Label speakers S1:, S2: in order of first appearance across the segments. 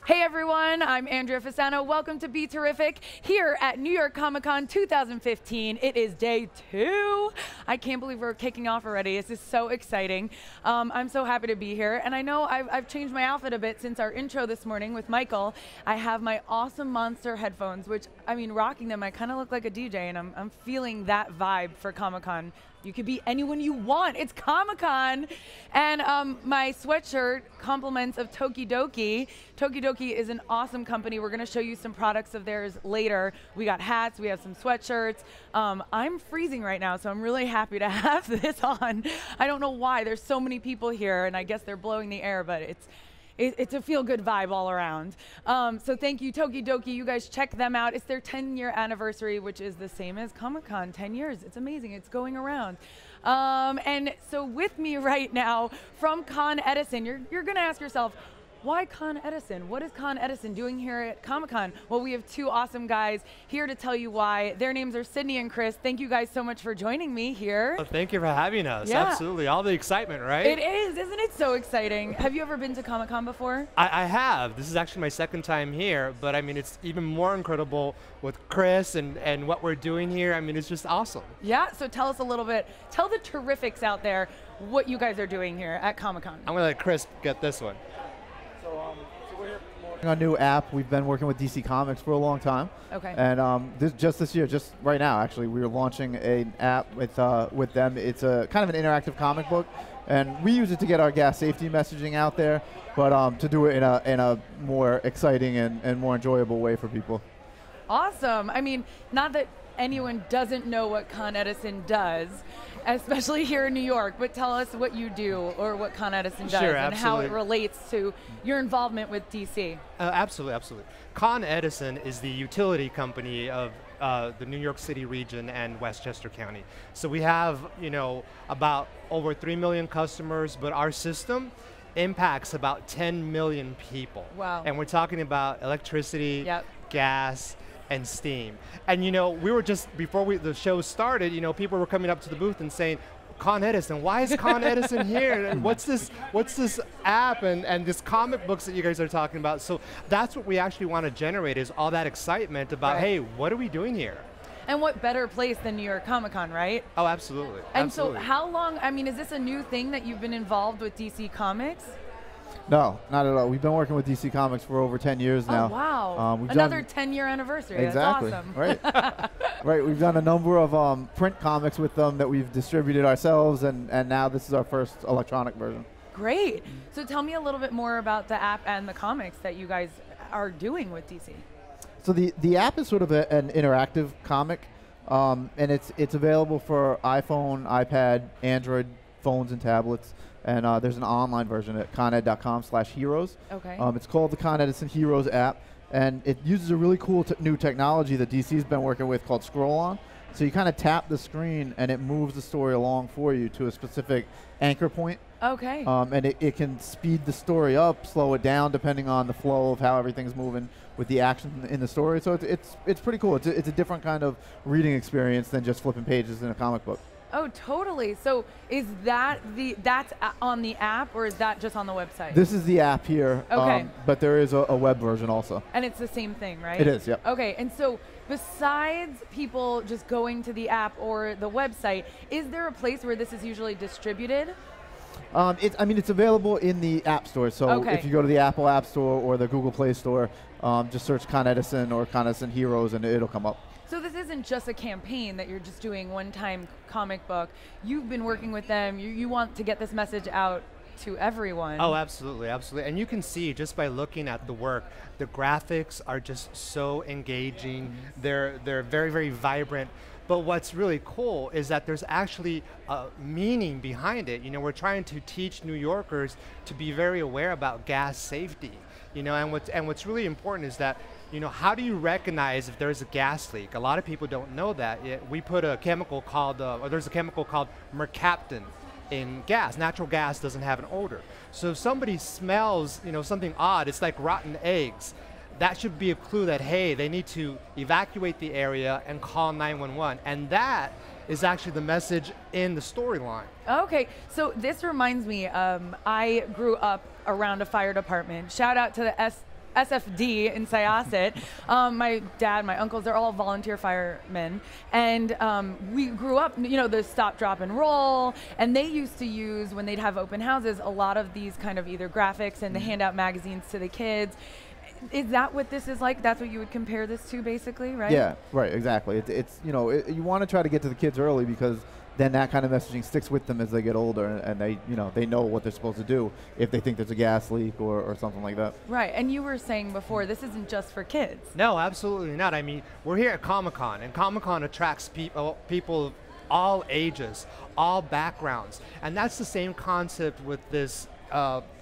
S1: Hey everyone, I'm Andrea Fasano. Welcome to BeTerrific here at New York Comic Con 2015. It is day 2. I can't believe we're kicking off already. This is so exciting. I'm so happy to be here. And I know I've changed my outfit a bit since our intro this morning with Michael. I have my awesome Monster headphones, which, I mean, rocking them, I kind of look like a DJ, and I'm feeling that vibe for Comic Con. You could be anyone you want. It's Comic-Con. And my sweatshirt compliments of Tokidoki. Tokidoki is an awesome company. We're going to show you some products of theirs later. We got hats. We have some sweatshirts. I'm freezing right now, so I'm really happy to have this on. I don't know why. There's so many people here, and I guess they're blowing the air, but it's a feel-good vibe all around. So thank you, Tokidoki. You guys check them out. It's their 10-year anniversary, which is the same as Comic-Con, 10 years. It's amazing. It's going around. And so with me right now from Con Edison, you're going to ask yourself, why Con Edison? What is Con Edison doing here at Comic-Con? Well, we have two awesome guys here to tell you why. Their names are Sidney and Chris. Thank you guys so much for joining me here.
S2: Well, thank you for having us.
S1: Yeah.
S2: Absolutely. All the excitement, right?
S1: It is, isn't it so exciting? Have you ever been to Comic-Con before?
S2: I have. This is actually my second time here, but I mean, it's even more incredible with Chris and what we're doing here. I mean, it's just awesome.
S1: Yeah, so tell us a little bit. Tell the terrifics out there what you guys are doing here at Comic-Con.
S2: I'm going to let Chris get this one.
S3: So we're here promoting our new app. We've been working with DC Comics for a long time.
S1: Okay.
S3: And this year, just right now, actually, we are launching an app with them. It's a kind of an interactive comic book, and we use it to get our gas safety messaging out there, but to do it in a more exciting and more enjoyable way for people.
S1: Awesome. I mean, not that anyone doesn't know what Con Edison does, especially here in New York, but tell us what you do or what Con Edison does and how it relates to your involvement with DC.
S2: Absolutely, absolutely. Con Edison is the utility company of the New York City region and Westchester County. So we have, about over 3 million customers, but our system impacts about 10 million people.
S1: Wow.
S2: And we're talking about electricity, gas, and steam. And we were just, before the show started, people were coming up to the booth and saying, Con Edison, why is Con Edison here? And what's this app and this comic books that you guys are talking about? So that's what we actually want to generate, is all that excitement about, hey, what are we doing here?
S1: And what better place than New York Comic Con, right?
S2: Oh, absolutely.
S1: And
S2: absolutely.
S1: so how long, I mean, is this a new thing that you've been involved with DC Comics?
S3: No, not at all. We've been working with DC Comics for over 10 years now.
S1: Oh, wow. Another 10-year anniversary.
S3: Exactly.
S1: That's awesome.
S3: Right. Right. We've done a number of print comics with them that we've distributed ourselves, and now this is our first electronic version.
S1: Great. So tell me a little bit more about the app and the comics that you guys are doing with DC. So
S3: the app is sort of an interactive comic, and it's available for iPhone, iPad, Android phones and tablets. And there's an online version at coned.com/heroes.
S1: Okay.
S3: It's called the Con Edison Heroes app, and it uses a really cool new technology that DC's been working with called Scroll On. So you kind of tap the screen, and it moves the story along for you to a specific anchor point.
S1: Okay.
S3: And it can speed the story up, slow it down, depending on the flow of how everything's moving with the action in the story. So it's pretty cool. It's a different kind of reading experience than just flipping pages in a comic book.
S1: Oh, totally. So is that's on the app, or is that just on the website?
S3: This is the app here,
S1: okay.
S3: But there is a web version also.
S1: And it's the same thing, right?
S3: It is, yep.
S1: Okay, and so besides people just going to the app or the website, is there a place where this is usually distributed?
S3: It's available in the App Store. So if you go to the Apple App Store or the Google Play Store, just search Con Edison or Con Edison Heroes, and it'll come up.
S1: So this isn't just a campaign that you're just doing one-time comic book. You've been working with them. You want to get this message out to everyone.
S2: Oh, absolutely, absolutely. And you can see just by looking at the work, the graphics are just so engaging. They're very, very vibrant. But what's really cool is that there's actually a meaning behind it. We're trying to teach New Yorkers to be very aware about gas safety. And what's really important is that, how do you recognize if there's a gas leak? A lot of people don't know that. We put a chemical called, there's a chemical called mercaptan in gas. Natural gas doesn't have an odor. So if somebody smells, something odd, it's like rotten eggs. That should be a clue that, hey, they need to evacuate the area and call 911. And that is actually the message in the storyline.
S1: Okay, so this reminds me, I grew up around a fire department. Shout out to the SFD in Syosset. My dad, my uncles, they're all volunteer firemen. And we grew up, you know, the stop, drop, and roll. And they used to use, when they'd have open houses, a lot of these kind of either graphics and they hand out magazines to the kids. Is that what this is like? That's what you would compare this to, basically, right?
S3: Yeah, right, exactly. It's you know, you want to try to get to the kids early because then that kind of messaging sticks with them as they get older, and they, you know, they know what they're supposed to do if they think there's a gas leak or something like that.
S1: Right, and you were saying before, this isn't just for kids.
S2: No, absolutely not. I mean, we're here at Comic-Con, and Comic-Con attracts people of all ages, all backgrounds, and that's the same concept with this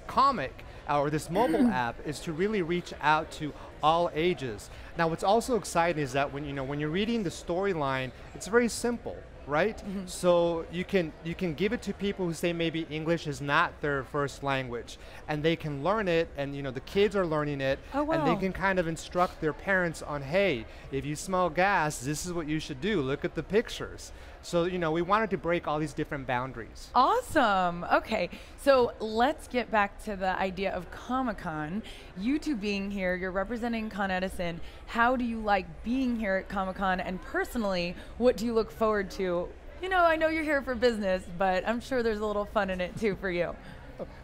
S2: comic or this mobile app, is to really reach out to all ages. Now, what's also exciting is that when you're reading the storyline, it's very simple, right? So you can give it to people who say maybe English is not their first language, and they can learn it, and the kids are learning it, and they can kind of instruct their parents on, hey, if you smell gas, this is what you should do. Look at the pictures. So we wanted to break all these different boundaries.
S1: Awesome. Okay, so let's get back to the idea of Comic-Con. You two being here, you're representing Con Edison. How do you like being here at Comic-Con? And personally, what do you look forward to? I know you're here for business, but I'm sure there's a little fun in it too for you.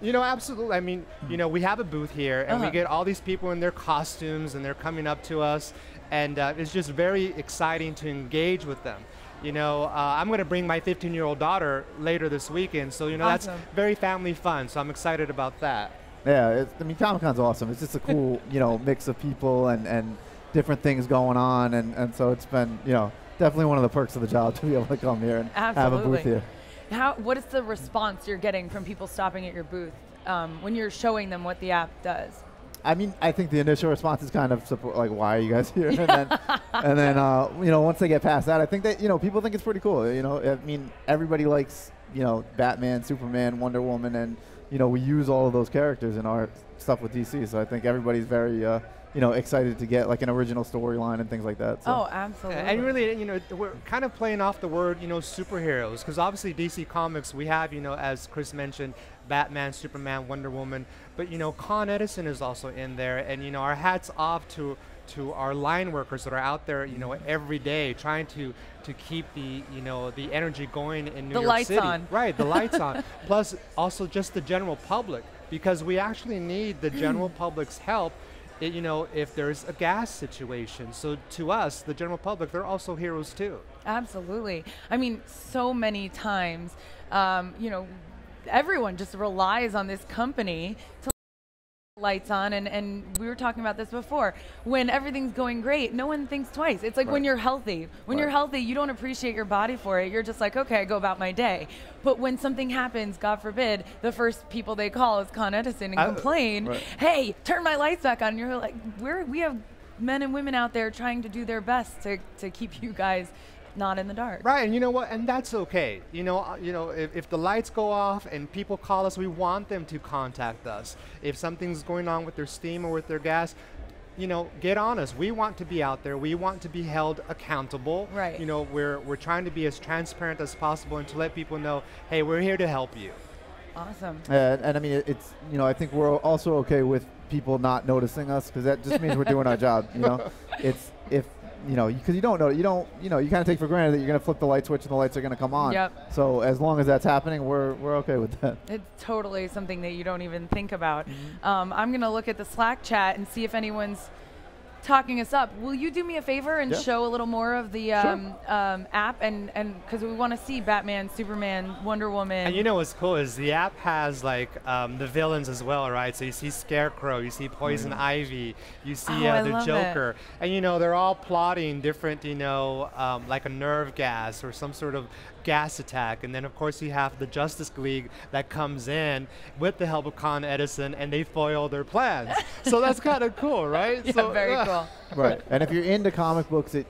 S2: Absolutely. I mean, we have a booth here, and we get all these people in their costumes, and they're coming up to us, and it's just very exciting to engage with them. I'm going to bring my 15-year-old daughter later this weekend, so that's very family fun. So I'm excited about that.
S3: Yeah, I mean, Comic-Con's awesome. It's just a cool, mix of people and different things going on, and so it's been, definitely one of the perks of the job to be able to come here and have a booth here.
S1: What is the response you're getting from people stopping at your booth when you're showing them what the app does?
S3: I mean, I think the initial response is kind of like, why are you guys here? and then once they get past that, I think that, people think it's pretty cool. I mean, everybody likes, Batman, Superman, Wonder Woman, and, we use all of those characters in our stuff with DC. So I think everybody's very, excited to get like an original storyline and things like that. So.
S1: Oh, absolutely.
S2: And really, we're kind of playing off the word, superheroes, because obviously DC Comics, we have, as Chris mentioned, Batman, Superman, Wonder Woman, but Con Edison is also in there, and our hats off to our line workers that are out there, every day trying to keep the the energy going in New York City. The lights on. Right, the lights on. Plus also just the general public, because we actually need the general public's help. If there's a gas situation. So to us, the general public, they're also heroes too. Absolutely.
S1: I mean, so many times, everyone just relies on this company to lights on, and we were talking about this before. When everything's going great, no one thinks twice. It's like when you're healthy. When you're healthy, you don't appreciate your body for it. You're just like, okay, I go about my day. But when something happens, God forbid, the first people they call is Con Edison and complain, hey, turn my lights back on. And you're like, we have men and women out there trying to do their best to keep you guys not in the dark.
S2: Right, and you know what? And that's okay. If the lights go off and people call us, we want them to contact us. If something's going on with their steam or with their gas, get on us. We want to be out there. We want to be held accountable.
S1: Right.
S2: We're trying to be as transparent as possible and to let people know, hey, we're here to help you.
S1: Awesome.
S3: And I mean, it's I think we're also okay with people not noticing us, because that just means we're doing our job. It's if. Because you don't know, you kind of take for granted that you're going to flip the light switch and the lights are going to come on.
S1: Yep.
S3: So as long as that's happening, we're okay with that.
S1: It's totally something that you don't even think about. I'm going to look at the Slack chat and see if anyone's talking us up. Will you do me a favor and show a little more of the app, and because we want to see Batman, Superman, Wonder Woman.
S2: And what's cool is the app has like the villains as well, right? So you see Scarecrow, you see Poison Ivy, you see the Joker, and they're all plotting different, like a nerve gas or some sort of gas attack. And then of course you have the Justice League that comes in with the help of Con Edison, and they foil their plans. So that's kind of cool, right?
S1: Yeah,
S2: so,
S1: very cool.
S3: Right, and if you're into comic books, it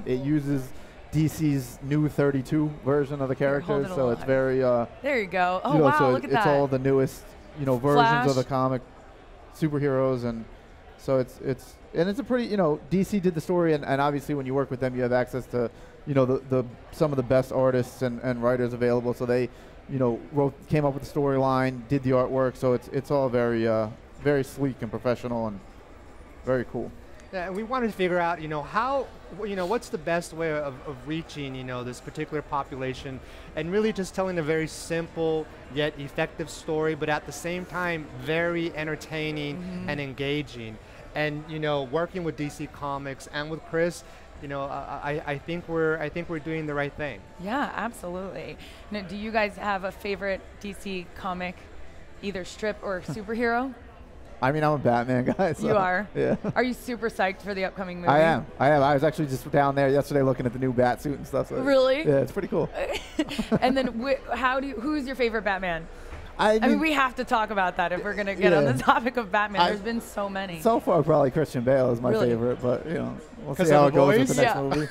S3: uses DC's new 32 version of the characters, so it's very.
S1: There you go. Oh wow,
S3: so
S1: look at that.
S3: It's all the newest, versions of the comic superheroes, and so it's a pretty, DC did the story, and obviously when you work with them, you have access to, the some of the best artists and writers available. So they, came up with the storyline, did the artwork, so it's all very very sleek and professional, and very cool.
S2: Yeah, and we wanted to figure out, how, what's the best way of reaching, this particular population, and really just telling a very simple yet effective story, but at the same time very entertaining and engaging. And working with DC Comics and with Chris, I think we're doing the right thing.
S1: Yeah, absolutely. Now, do you guys have a favorite DC comic, either strip or superhero?
S3: I mean, I'm a Batman guy. So,
S1: you are?
S3: Yeah.
S1: Are you super psyched for the upcoming movie?
S3: I am. I was actually just down there yesterday looking at the new bat suit and stuff. So
S1: really?
S3: Yeah, it's pretty cool.
S1: And then who's your favorite Batman? I mean, we have to talk about that if we're going to get on the topic of Batman. There's been so many.
S3: So far, probably Christian Bale is my favorite, but we'll see how it goes with the next movie.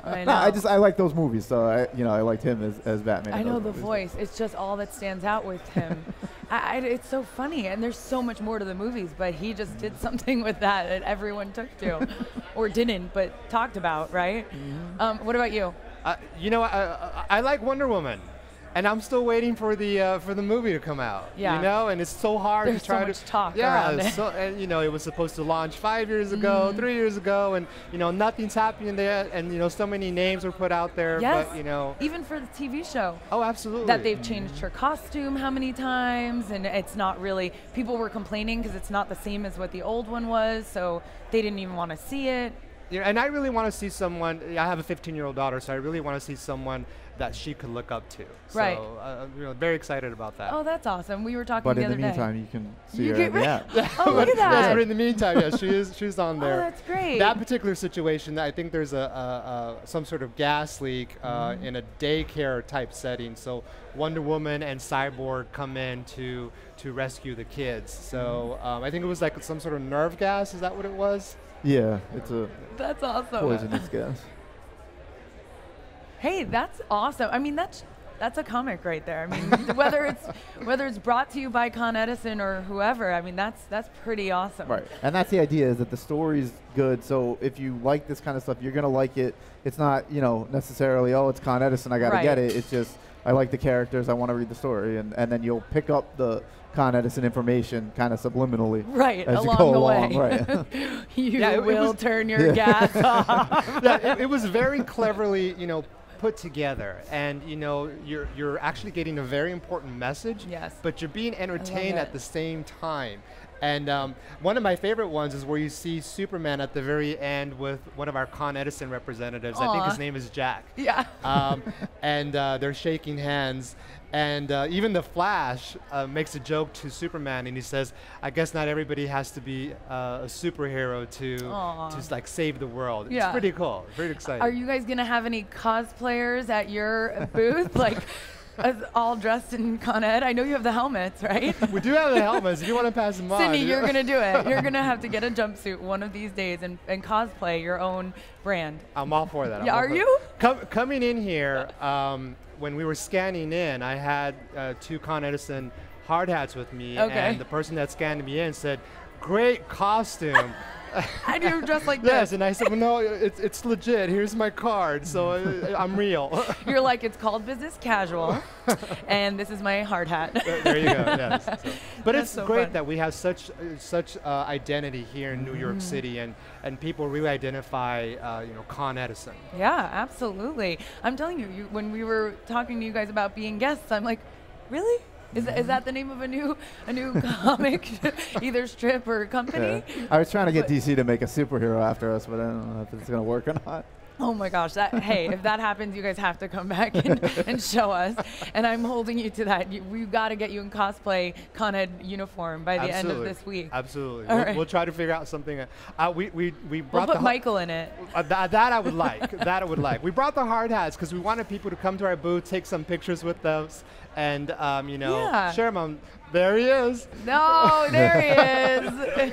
S1: I know.
S3: I like those movies, so I liked him as Batman.
S1: I know the voice. It's just all that stands out with him. It's so funny, and there's so much more to the movies, but he just did something with that everyone took to, or didn't, but talked about, right? What about you?
S2: I like Wonder Woman. And I'm still waiting for the movie to come out.
S1: Yeah.
S2: And it's so hard
S1: There's
S2: to try
S1: so much talk around it.
S2: And it was supposed to launch 5 years ago, 3 years ago, and nothing's happening there. And so many names were put out there.
S1: Yes.
S2: But
S1: even for the TV show.
S2: Oh, absolutely.
S1: That they've changed her costume how many times, and it's not really. People were complaining because it's not the same as what the old one was, so they didn't even want to see it.
S2: And I really want to see someone. I have a 15-year-old daughter, so I really want to see someone that she could look up to.
S1: Right.
S2: So, very excited about that.
S1: Oh, that's awesome. We were talking the other day.
S3: But in the meantime, you can see her in the app.
S1: Oh, look at that.
S2: Yes, but in the meantime, yes, she's on there.
S1: Oh, that's great.
S2: That particular situation, I think there's some sort of gas leak in a daycare type setting. So Wonder Woman and Cyborg come in to rescue the kids. So I think it was like some sort of nerve gas. Is that what it was?
S3: Yeah, it's a
S1: that's awesome.
S3: Poisonous gas.
S1: Hey, that's awesome. I mean, that's a comic right there. I mean, whether it's brought to you by Con Edison or whoever, I mean, that's pretty awesome.
S3: Right, and that's the idea, is that the story's good. So if you like this kind of stuff, you're gonna like it. It's not necessarily, oh, it's Con Edison, I gotta get it. It's just, I like the characters, I want to read the story, and then you'll pick up the Con Edison information kind of subliminally,
S1: right,
S3: as
S1: along
S3: you go
S1: the
S3: along.
S1: way.
S3: Right.
S1: You will turn your gas off.
S2: Yeah, it was very cleverly, put together, and you're actually getting a very important message.
S1: Yes.
S2: But you're being entertained at the same time. And one of my favorite ones is where you see Superman at the very end with one of our Con Edison representatives.
S1: Aww.
S2: I think his name is Jack.
S1: Yeah.
S2: And they're shaking hands. And even the Flash makes a joke to Superman, and he says, "I guess not everybody has to be a superhero to like save the world."
S1: Yeah.
S2: It's pretty cool, very exciting.
S1: Are you guys gonna have any cosplayers at your booth, like all dressed in Con Ed? I know you have the helmets, right?
S2: We do have the helmets. If you want to pass them on,
S1: Sidney, you're gonna do it. You're gonna have to get a jumpsuit one of these days and cosplay your own brand.
S2: I'm all for that.
S1: Yeah, are you?
S2: Coming in here, when we were scanning in, I had 2 Con Edison hard hats with me, and the person that scanned me in said, "Great costume."
S1: And you were dressed like this.
S2: Yes, and I said, "Well, no, it's legit. Here's my card, so I'm real."
S1: You're like, "It's called business casual, and this is my hard hat."
S2: There you go. Yes. So. But
S1: That's
S2: it's
S1: so
S2: great
S1: fun.
S2: that we have such identity here in New York City, and people really identify, Con Edison.
S1: Yeah, absolutely. I'm telling you, when we were talking to you guys about being guests, I'm like, really? Is that the name of a new comic, either strip or company?
S3: Yeah. I was trying to get DC to make a superhero after us, but I don't know if it's going to work or not.
S1: Oh my gosh, hey, if that happens, you guys have to come back and show us. And I'm holding you to that. We've got to get you in cosplay Con Ed uniform by the end of this week.
S2: Absolutely.
S1: We'll
S2: try to figure out something. We brought
S1: we'll put Michael in it.
S2: That I would like. That I would like. We brought the hard hats because we wanted people to come to our booth, take some pictures with us, and share them. There he is.
S1: No, there he is.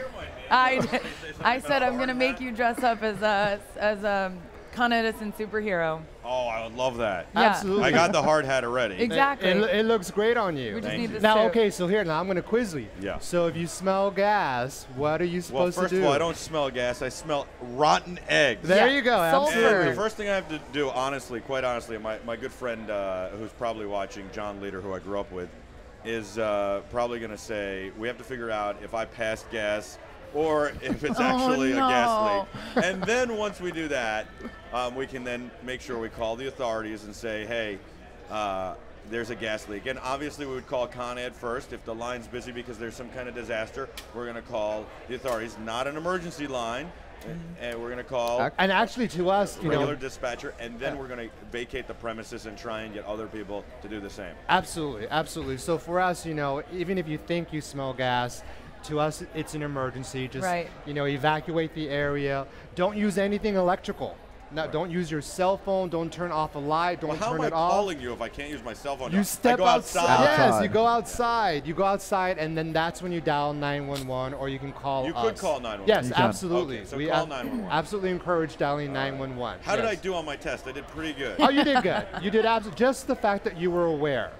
S1: I said I'm gonna make you dress up as a Con Edison superhero.
S4: Oh, I would love that.
S1: Yeah.
S2: Absolutely.
S4: I got the hard hat already.
S1: Exactly.
S2: It looks great on you.
S1: We just
S4: Thank
S1: need
S4: you.
S1: this
S2: Now,
S1: too.
S2: okay, so now I'm going to quiz you.
S4: Yeah.
S2: So if you smell gas, what are you
S4: Well,
S2: supposed to
S4: first
S2: do?
S4: of all, I don't smell gas. I smell rotten eggs.
S2: There
S1: Yeah.
S2: you go.
S1: Sulfur.
S2: Absolutely.
S4: And the first thing I have to do, honestly, quite honestly, my good friend who's probably watching, John Leader, who I grew up with, is probably going to say, we have to figure out if I pass gas or if it's actually a gas leak. And then once we do that, we can then make sure we call the authorities and say, hey, there's a gas leak. And obviously we would call Con Ed first. If the line's busy because there's some kind of disaster, we're going to call the authorities, not an emergency line. And we're going to call
S2: and actually to us,
S4: regular dispatcher, and then we're going to vacate the premises and try and get other people to do the same.
S2: Absolutely, absolutely. So for us, even if you think you smell gas, to us it's an emergency. Just evacuate the area. Don't use anything electrical. No, don't use your cell phone. Don't turn off a light. Don't turn it off.
S4: How am I calling you if I can't use my cell phone?
S2: You step
S4: outside.
S2: Yes, you go outside. You go outside, and then that's when you dial 911, or you can call us.
S4: You could call 911.
S2: Yes, absolutely.
S4: Okay, so we call 911.
S2: Absolutely encourage dialing 911.
S4: How did I do on my test? I did pretty good.
S2: Oh, you did good. You did absolutely. Just the fact that you were aware.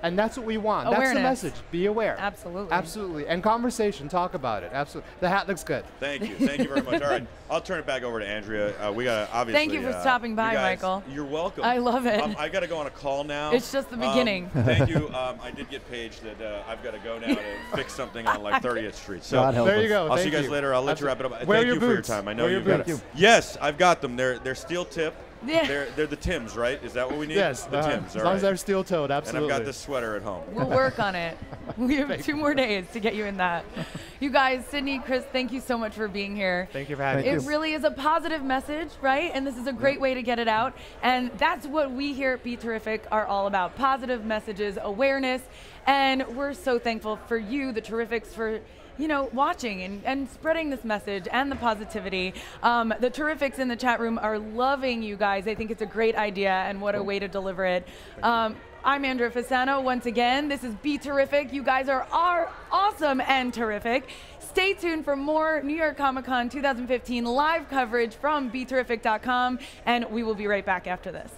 S2: And that's what we want.
S1: Awareness.
S2: That's the message. Be aware.
S1: Absolutely.
S2: Absolutely. And conversation. Talk about it. Absolutely. The hat looks good.
S4: Thank you. Thank you very much. All right. I'll turn it back over to Andrea. We got to obviously.
S1: Thank you for stopping by,
S4: guys,
S1: Michael.
S4: You're welcome.
S1: I love it.
S4: I got to go on a call now.
S1: It's just the beginning.
S4: Thank you. I did get paged that I've got to go now to fix something on like 30th Street. So
S2: there you go.
S4: I'll see you guys later. I'll let you wrap it up.
S2: Wear
S4: Thank you for your time. I know you've got it. Yes, I've got them. They're steel tip.
S1: Yeah.
S4: They're the Tims, right? Is that what we need?
S2: Yes,
S4: the Tims.
S2: As long as they're steel-toed, absolutely.
S4: And I've got this sweater at home.
S1: We'll work on it. We have 2 more days to get you in that. You guys, Sidney, Chris, thank you so much for being here.
S2: Thank you for having me.
S1: It really is a positive message, right? And this is a great way to get it out. And that's what we here at BeTerrific are all about. Positive messages, awareness. And we're so thankful for you, the Terrifics, for watching and spreading this message and the positivity. The Terrifics in the chat room are loving you guys. They think it's a great idea, and what a way to deliver it. I'm Andrea Fasano. Once again, this is BeTerrific. You guys are awesome and terrific. Stay tuned for more New York Comic Con 2015 live coverage from BeTerrific.com, and we will be right back after this.